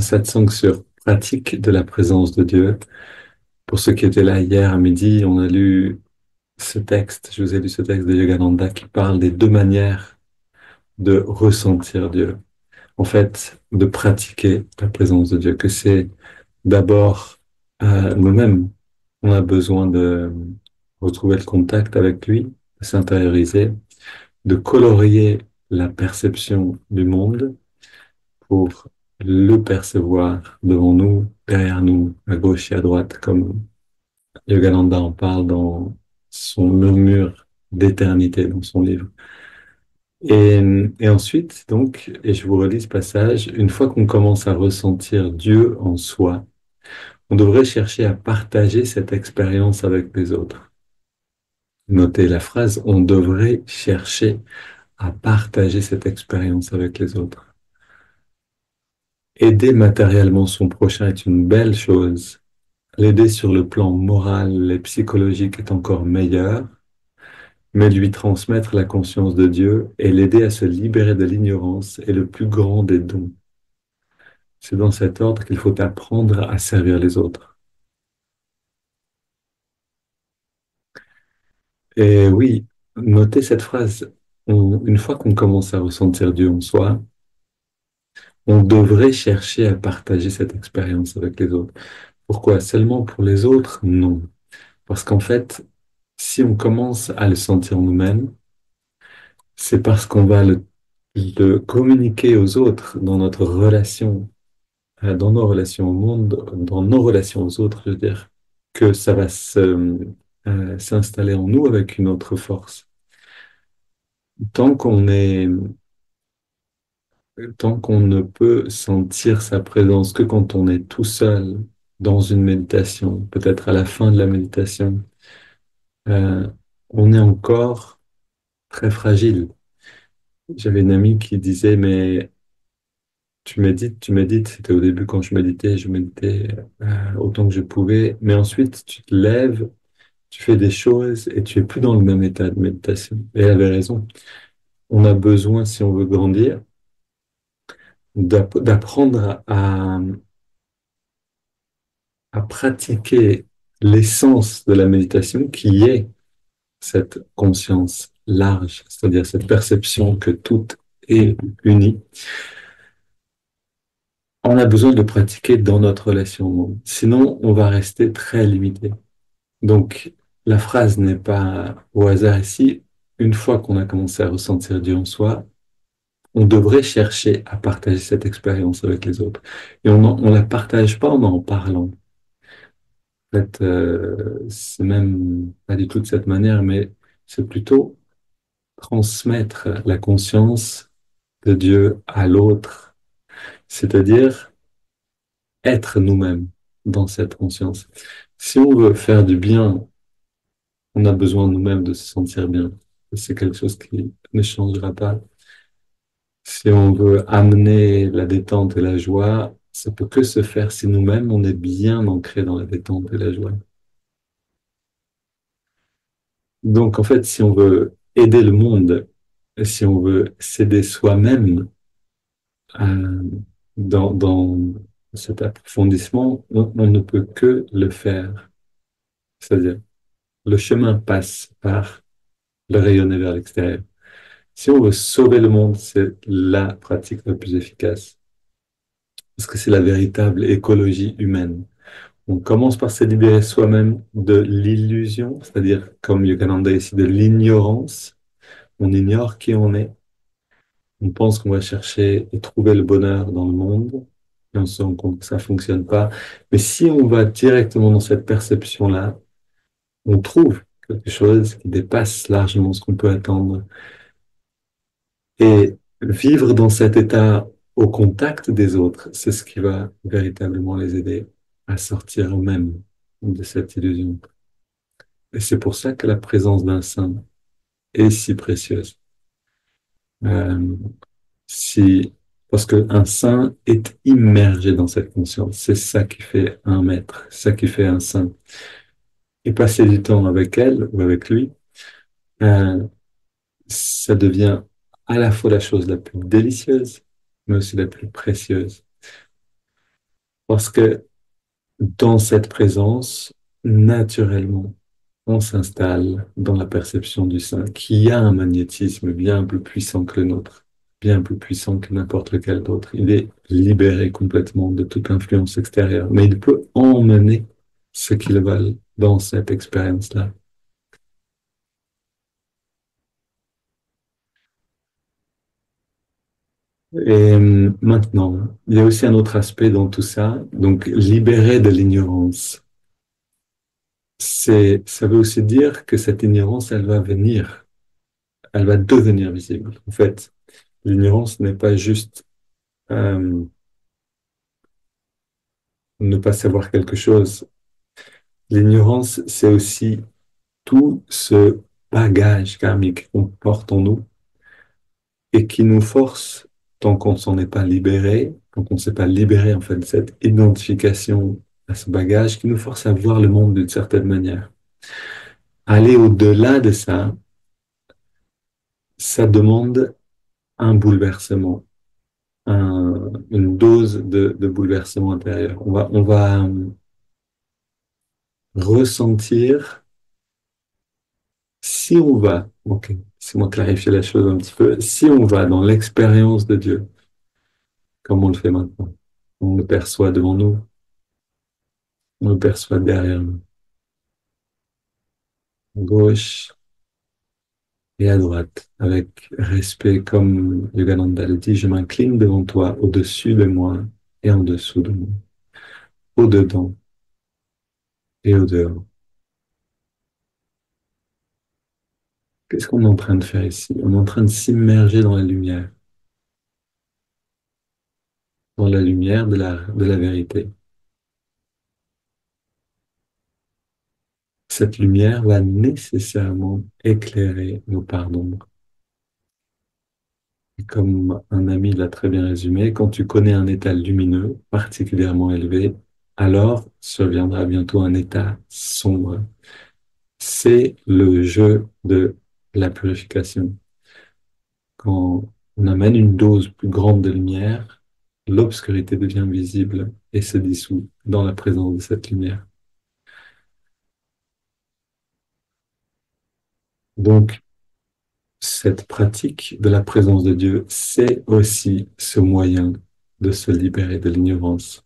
satsang sur pratique de la présence de Dieu. Pour ceux qui étaient là hier à midi, on a lu ce texte, je vous ai lu ce texte de Yogananda qui parle des deux manières de ressentir Dieu. En fait, de pratiquer la présence de Dieu, que c'est d'abord nous-mêmes. On a besoin de retrouver le contact avec lui, de s'intérioriser, de colorier la perception du monde pour le percevoir devant nous, derrière nous, à gauche et à droite, comme Yogananda en parle dans son murmure d'éternité, dans son livre. Et, et ensuite, donc, et je vous relis ce passage, une fois qu'on commence à ressentir Dieu en soi, on devrait chercher à partager cette expérience avec les autres. Notez la phrase, on devrait chercher à partager cette expérience avec les autres. Aider matériellement son prochain est une belle chose. L'aider sur le plan moral et psychologique est encore meilleur, mais lui transmettre la conscience de Dieu et l'aider à se libérer de l'ignorance est le plus grand des dons. C'est dans cet ordre qu'il faut apprendre à servir les autres. Et oui, notez cette phrase. Une fois qu'on commence à ressentir Dieu en soi, on devrait chercher à partager cette expérience avec les autres. Pourquoi? Seulement pour les autres? Non. Parce qu'en fait, si on commence à le sentir nous-mêmes, c'est parce qu'on va le communiquer aux autres dans notre relation, dans nos relations au monde, dans nos relations aux autres, je veux dire, que ça va s'installer en nous avec une autre force. Tant qu'on est, tant qu'on ne peut sentir sa présence que quand on est tout seul dans une méditation, peut-être à la fin de la méditation, euh, on est encore très fragile. J'avais une amie qui disait, mais tu médites. C'était au début quand je méditais autant que je pouvais. Mais ensuite, tu te lèves, tu fais des choses et tu es plus dans le même état de méditation. Et elle avait raison. On a besoin, si on veut grandir, d'apprendre à pratiquer l'essence de la méditation qui est cette conscience large, c'est-à-dire cette perception que tout est uni. On a besoin de le pratiquer dans notre relation au monde. Sinon, on va rester très limité. Donc, la phrase n'est pas au hasard ici. Une fois qu'on a commencé à ressentir Dieu en soi, on devrait chercher à partager cette expérience avec les autres. Et on la partage pas en parlant. En fait, c'est même pas du tout de cette manière, mais c'est plutôt transmettre la conscience de Dieu à l'autre, c'est-à-dire être nous-mêmes dans cette conscience. Si on veut faire du bien, on a besoin nous-mêmes de se sentir bien. C'est quelque chose qui ne changera pas. Si on veut amener la détente et la joie, ça peut que se faire si nous-mêmes, on est bien ancré dans la détente et la joie. Donc, en fait, si on veut aider le monde, si on veut s'aider soi-même euh, dans cet approfondissement, on ne peut que le faire. C'est-à-dire, le chemin passe par le rayonner vers l'extérieur. Si on veut sauver le monde, c'est la pratique la plus efficace, parce que c'est la véritable écologie humaine. On commence par se libérer soi-même de l'illusion, c'est-à-dire, comme Yogananda ici, de l'ignorance. On ignore qui on est. On pense qu'on va chercher et trouver le bonheur dans le monde, et on se rend compte que ça fonctionne pas. Mais si on va directement dans cette perception-là, on trouve quelque chose qui dépasse largement ce qu'on peut attendre. Et vivre dans cet état au contact des autres, c'est ce qui va véritablement les aider à sortir eux-mêmes de cette illusion. Et c'est pour ça que la présence d'un saint est si précieuse. Euh, si, parce qu'un saint est immergé dans cette conscience. C'est ça qui fait un maître, c'est ça qui fait un saint. Et passer du temps avec elle ou avec lui, euh, ça devient à la fois la chose la plus délicieuse, mais aussi la plus précieuse. Parce que dans cette présence, naturellement, on s'installe dans la perception du sein, qui a un magnétisme bien plus puissant que le nôtre, bien plus puissant que n'importe lequel d'autre. Il est libéré complètement de toute influence extérieure, mais il peut emmener ce qu'il veut dans cette expérience-là. Et maintenant, il y a aussi un autre aspect dans tout ça, donc libérer de l'ignorance. Ça veut aussi dire que cette ignorance, elle va venir, elle va devenir visible. En fait, l'ignorance n'est pas juste euh, ne pas savoir quelque chose. L'ignorance, c'est aussi tout ce bagage karmique qu'on porte en nous et qui nous force, tant qu'on ne s'en est pas libéré, tant qu'on ne s'est pas libéré en fait de cette identification à ce bagage, qui nous force à voir le monde d'une certaine manière. Aller au-delà de ça, ça demande un bouleversement, une dose de bouleversement intérieur. On va ressentir, si on va, ok, c'est moi clarifier la chose un petit peu, si on va dans l'expérience de Dieu, comme on le fait maintenant, on le perçoit devant nous, on le perçoit derrière nous, à gauche et à droite, avec respect, comme Yogananda le dit, je m'incline devant toi, au-dessus de moi et en dessous de moi, au-dedans et au-dehors. Qu'est-ce qu'on est en train de faire ici? On est en train de s'immerger dans la lumière de la vérité. Cette lumière va nécessairement éclairer nos parts d'ombre. Et comme un ami l'a très bien résumé, quand tu connais un état lumineux particulièrement élevé, alors surviendra bientôt un état sombre. C'est le jeu de la purification. Quand on amène une dose plus grande de lumière, l'obscurité devient visible et se dissout dans la présence de cette lumière. Donc, cette pratique de la présence de Dieu, c'est aussi ce moyen de se libérer de l'ignorance.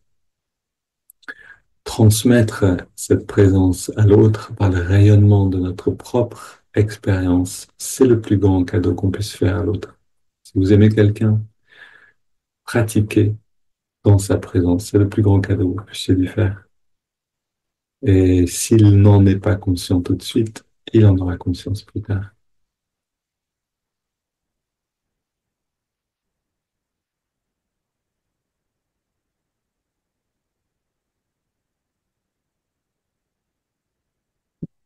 Transmettre cette présence à l'autre par le rayonnement de notre propre expérience, c'est le plus grand cadeau qu'on puisse faire à l'autre. Si vous aimez quelqu'un, pratiquez dans sa présence, c'est le plus grand cadeau que vous puissiez lui faire. Et s'il n'en est pas conscient tout de suite, il en aura conscience plus tard.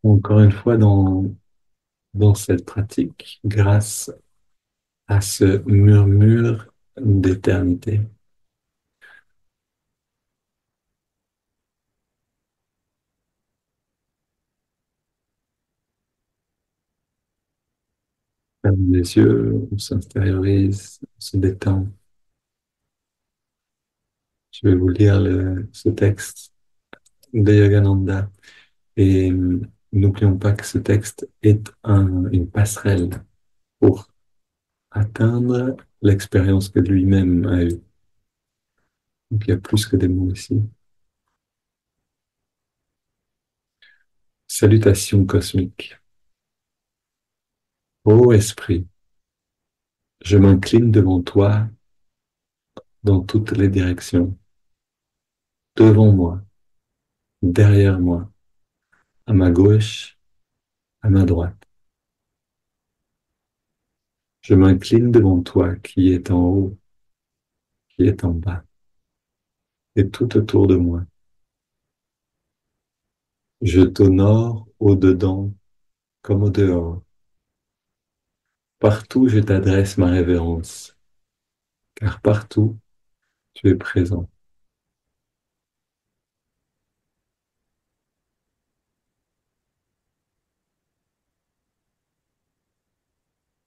Encore une fois, dans cette pratique, grâce à ce murmure d'éternité. Ferme les yeux, on s'intériorise, on se détend. Je vais vous lire ce texte de Yogananda. Et n'oublions pas que ce texte est une passerelle pour atteindre l'expérience que lui-même a eue. Donc il y a plus que des mots ici. Salutations cosmiques. Ô esprit, je m'incline devant toi dans toutes les directions, devant moi, derrière moi, à ma gauche, à ma droite. Je m'incline devant toi qui est en haut, qui est en bas, et tout autour de moi. Je t'honore au-dedans comme au dehors. Partout je t'adresse ma révérence, car partout tu es présent.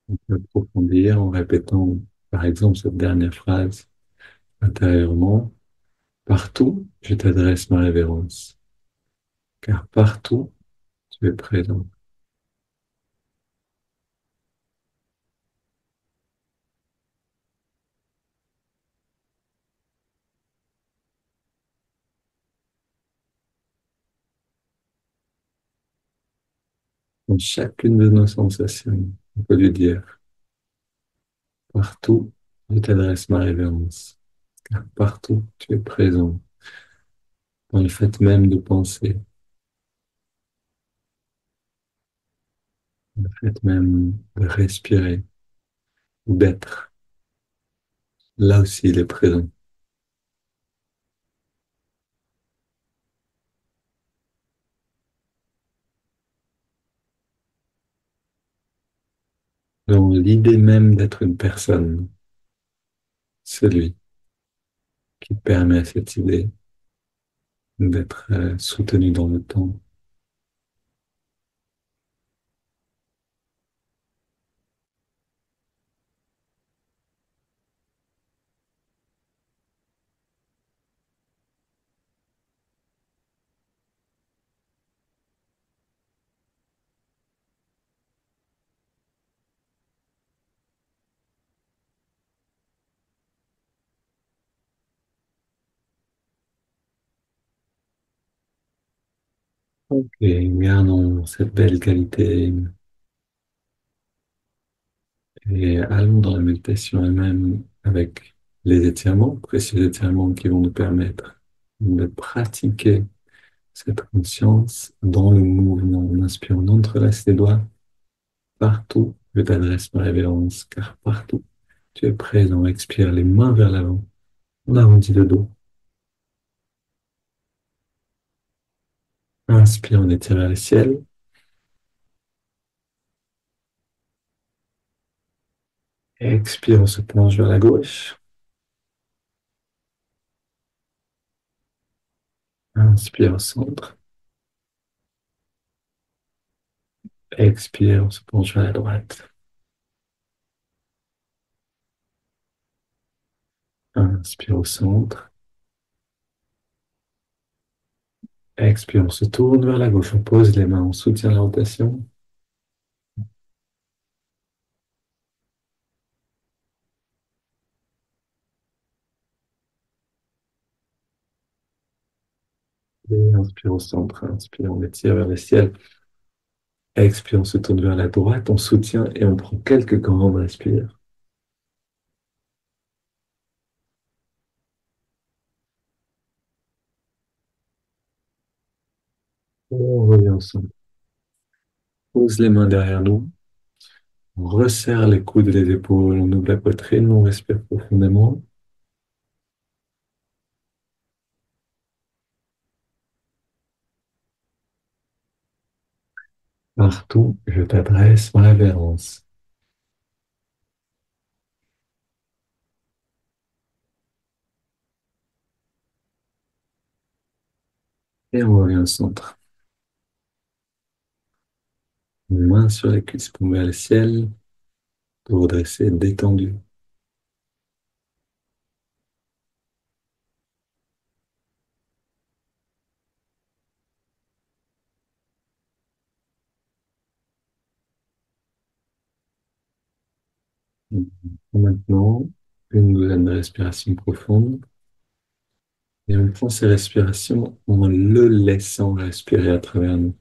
On peut approfondir en répétant, par exemple, cette dernière phrase intérieurement. Partout, je t'adresse ma révérence, car partout, tu es présent. Dans chacune de nos sensations, on peut lui dire, partout, je t'adresse ma révérence, car partout, tu es présent, dans le fait même de penser, dans le fait même de respirer, ou d'être. Là aussi, il est présent. Dans l'idée même d'être une personne, c'est lui qui permet à cette idée d'être soutenue dans le temps. Ok, gardons cette belle qualité et allons dans la méditation elle-même avec les étirements, précieux étirements qui vont nous permettre de pratiquer cette conscience dans le mouvement. En inspirant, on entrelace les doigts partout. Je t'adresse ma révérence, car partout tu es présent. Expire les mains vers l'avant. On arrondit le dos. Inspire, on étire vers le ciel. Expire, on se plonge vers la gauche. Inspire au centre. Expire, on se plonge vers la droite. Inspire au centre. Expire, on se tourne vers la gauche. On pose les mains, on soutient la rotation. Et inspire au centre. Inspire, on étire vers le ciel. Expire, on se tourne vers la droite. On soutient et on prend quelques grandes respires. On revient au centre. Pose les mains derrière nous. On resserre les coudes et les épaules. On ouvre la poitrine. On respire profondément. Partout, je t'adresse ma révérence. Et on revient au centre. Main sur les cuisses, paume vers le ciel. Pour redresser, détendu. Maintenant, une douzaine de respirations profondes. Et on prend ces respirations en le laissant respirer à travers nous.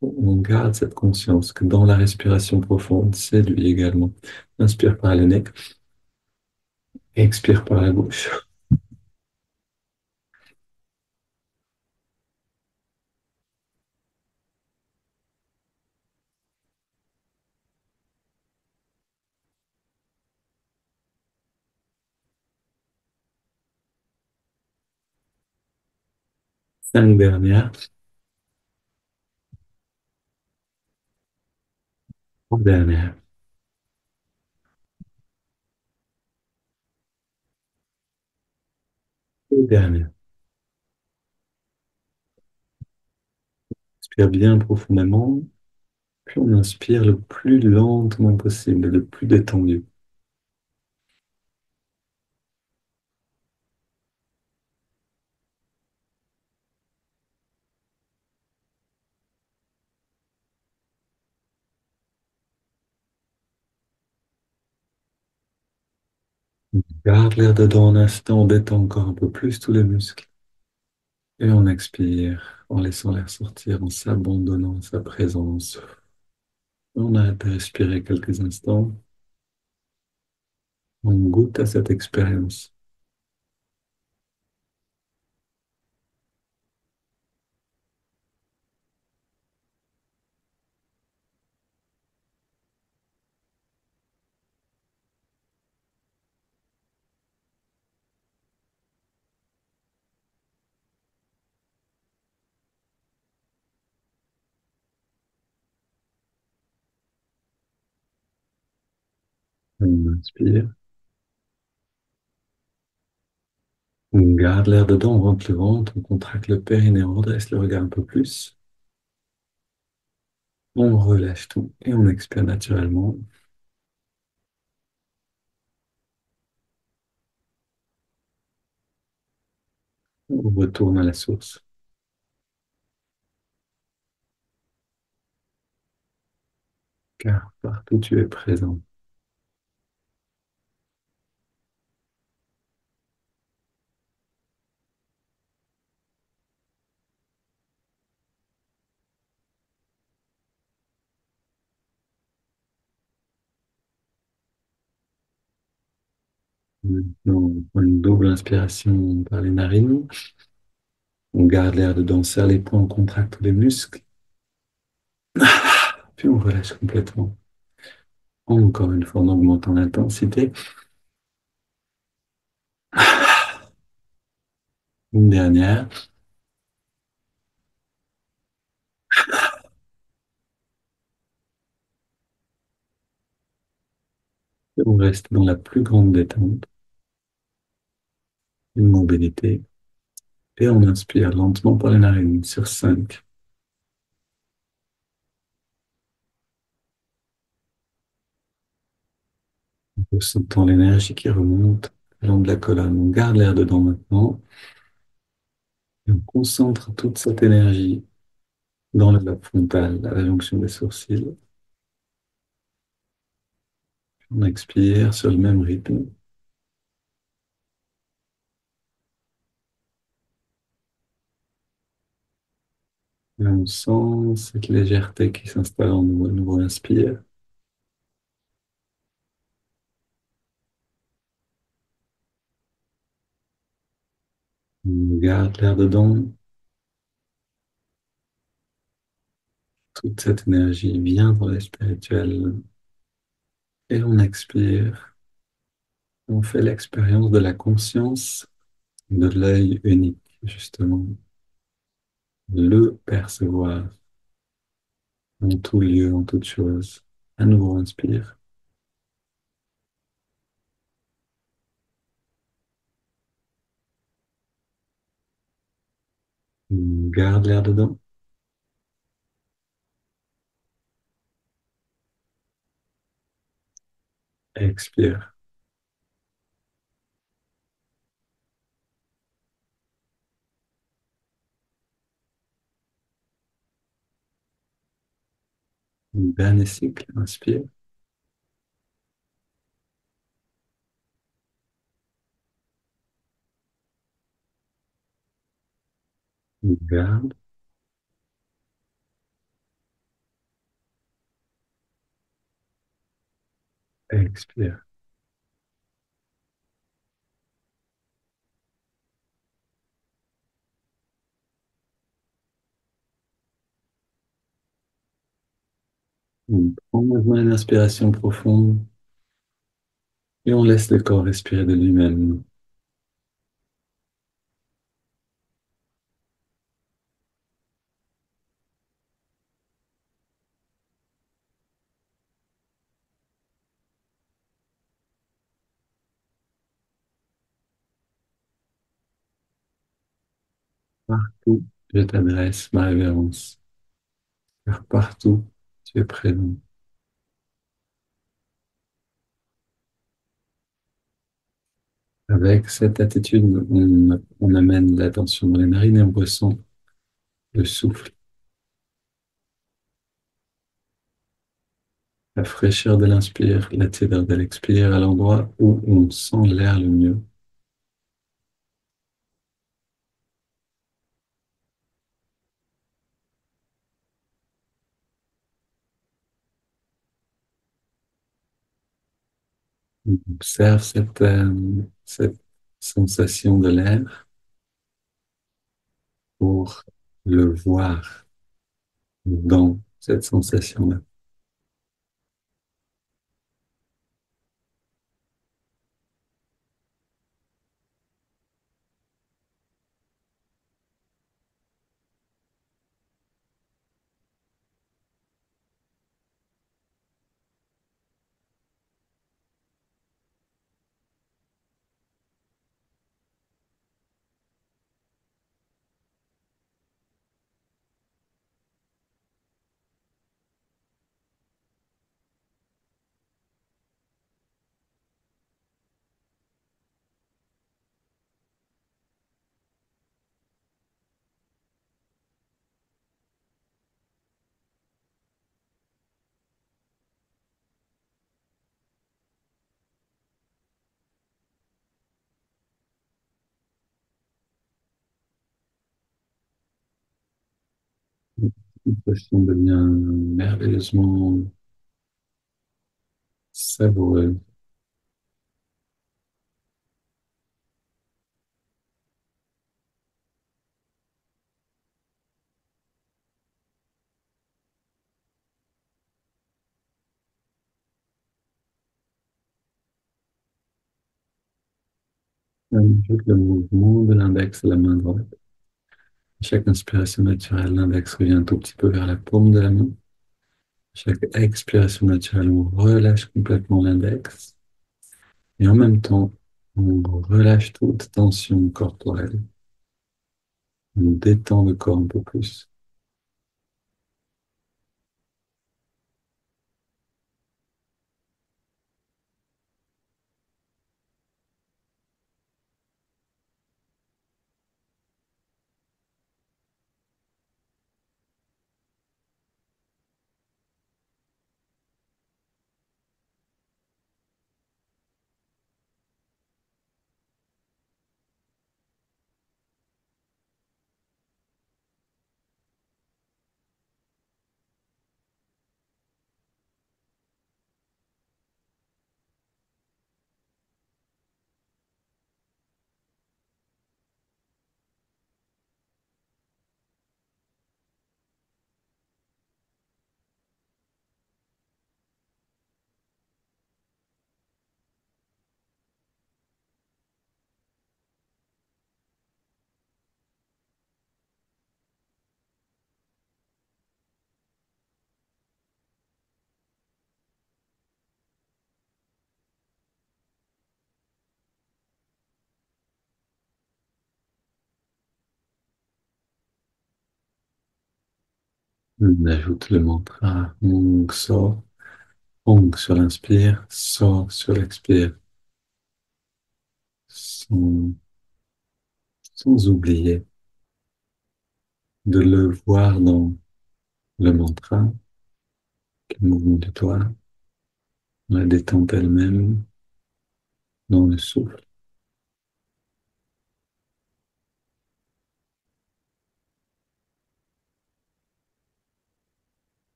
On garde cette conscience que dans la respiration profonde, c'est lui également. Inspire par le nez, expire par la bouche. 5 dernières. 3 dernières. 2 dernières. Inspire bien profondément, puis on inspire le plus lentement possible, le plus détendu. Garde l'air dedans un instant, on détend encore un peu plus tous les muscles. Et on expire en laissant l'air sortir, en s'abandonnant à sa présence. On arrête de respirer quelques instants. On goûte à cette expérience. On inspire. On garde l'air dedans, on rentre le ventre, on contracte le périnée, on redresse le regard un peu plus. On relâche tout et on expire naturellement. On retourne à la source, car partout tu es présent. Maintenant, on prend une double inspiration par les narines. On garde l'air dedans, on serre les poings, on contracte les muscles, puis on relâche complètement. Encore une fois, en augmentant l'intensité. Une dernière. Et on reste dans la plus grande détente, une mobilité. Et on inspire lentement par les narines sur 5. En ressentant l'énergie qui remonte le long de la colonne. On garde l'air dedans maintenant. Et on concentre toute cette énergie dans le lobe frontal, à la jonction des sourcils. On expire sur le même rythme. Et on sent cette légèreté qui s'installe en nous. À nouveau, inspire. On garde l'air dedans. Toute cette énergie vient dans les spirituel. Et on expire. On fait l'expérience de la conscience de l'œil unique, justement. Le percevoir en tout lieu, en toute chose. À nouveau, inspire. Garde l'air dedans. Expire. Dernier cycle. Inspire. Garde. Expire. On prend maintenant une inspiration profonde et on laisse le corps respirer de lui-même. Partout, je t'adresse ma révérence. Car partout, tu es présent. Avec cette attitude, on amène l'attention dans les narines et on ressent le souffle. La fraîcheur de l'inspire, la tiédeur de l'expire, à l'endroit où on sent l'air le mieux. On observe cette sensation de l'air pour le voir dans cette sensation-là. L'impression devient merveilleusement savoureuse. On ajoute le mouvement de l'index à la main droite. À chaque inspiration naturelle, l'index revient un tout petit peu vers la paume de la main. À chaque expiration naturelle, on relâche complètement l'index. Et en même temps, on relâche toute tension corporelle. On détend le corps un peu plus. On ajoute le mantra Om So, Om sur l'inspire, So sur l'expire, sans, sans oublier de le voir dans le mantra, le mouvement du doigt, la détente elle-même, dans le souffle.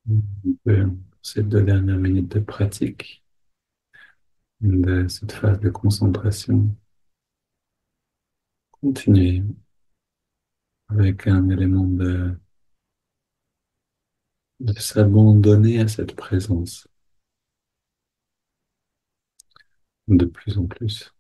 Pour ces 2 dernières minutes de pratique, de cette phase de concentration, continuez avec un élément de s'abandonner à cette présence de plus en plus.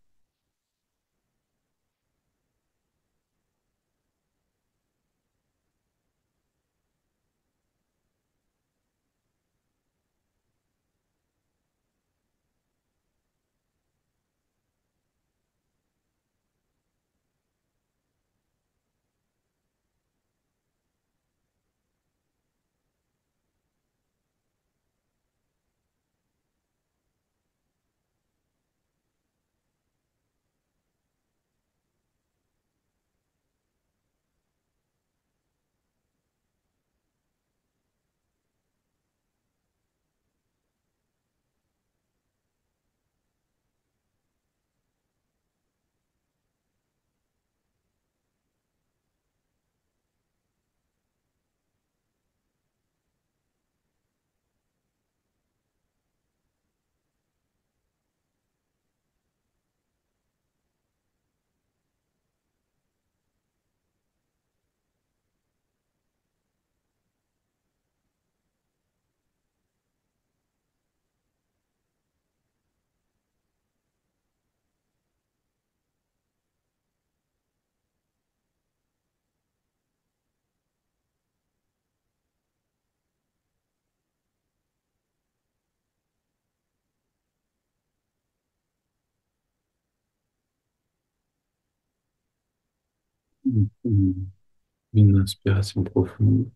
Une inspiration profonde.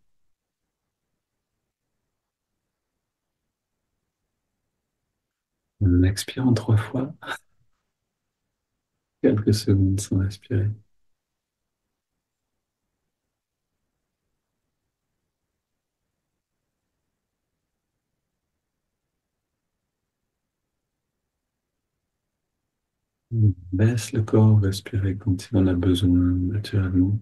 On expire en 3 fois, quelques secondes sans respirer. On baisse le corps, respirer quand il en a besoin naturellement.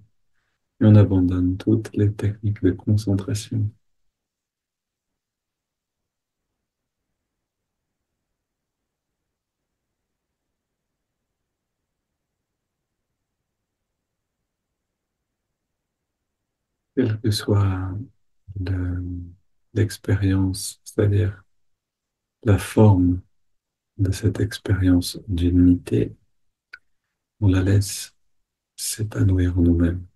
Et on abandonne toutes les techniques de concentration, quelle que soit le- l'expérience, c'est-à-dire la forme de cette expérience d'unité, on la laisse s'épanouir en nous-mêmes.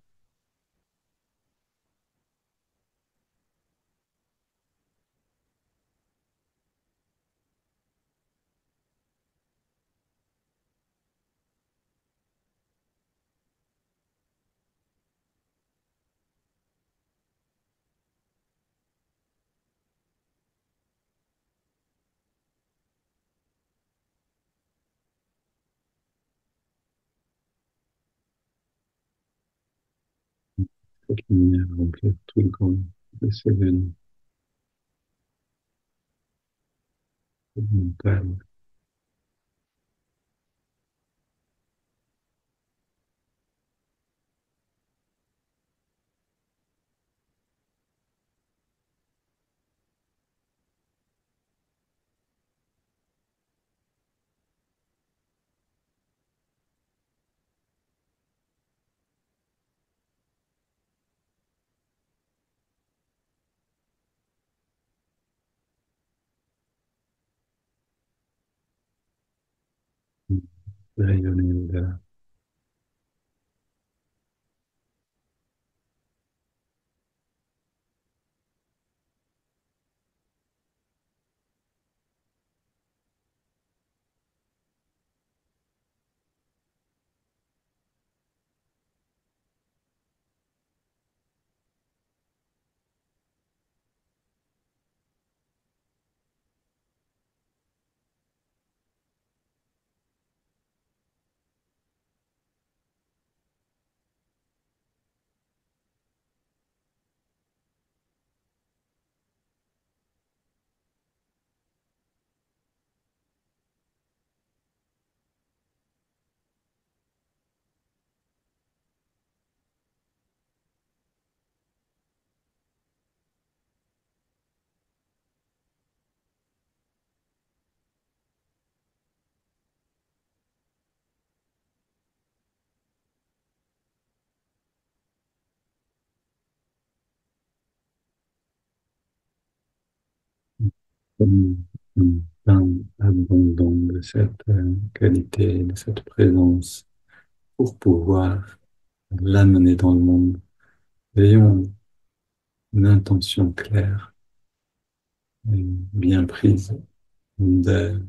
Cette lumière remplir tout le corps, les cellules, le mental. Rayonner au-delà. Comme un pain abondant de cette qualité, de cette présence, pour pouvoir l'amener dans le monde. Ayons une intention claire et bien prise de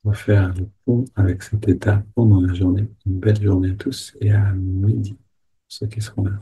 refaire le pont avec cet état pendant la journée. Une belle journée à tous et à midi, ceux qui seront là.